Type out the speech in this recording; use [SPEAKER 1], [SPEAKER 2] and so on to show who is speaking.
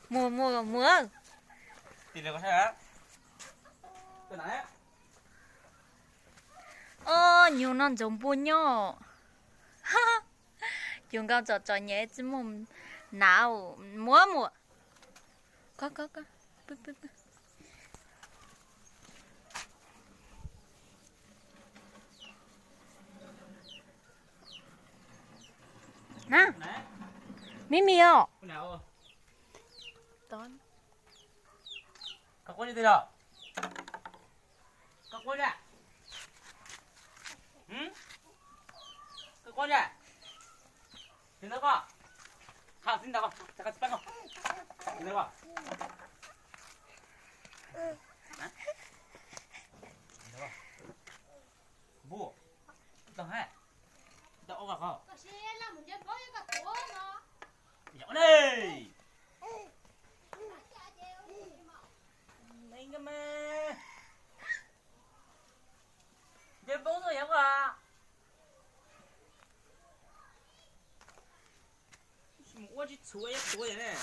[SPEAKER 1] mua
[SPEAKER 2] Thì là có sao hả? Cái này
[SPEAKER 1] nhiều non giống bún nhở chúng con cho nhé chứ mồm nào mua có bự. nè 미미요
[SPEAKER 2] cái nào
[SPEAKER 1] 넌
[SPEAKER 2] 갖고 오지 들어 갖고 오자 응? 갖고 오자 된다고 가 된다고 잠깐 빨리 가 된다고 된다고 뭐 일단 해 일단 오가 가 nhỏ đây lên cơ mà chơi bóng rồi hả bà mua chỉ chuối vậy nè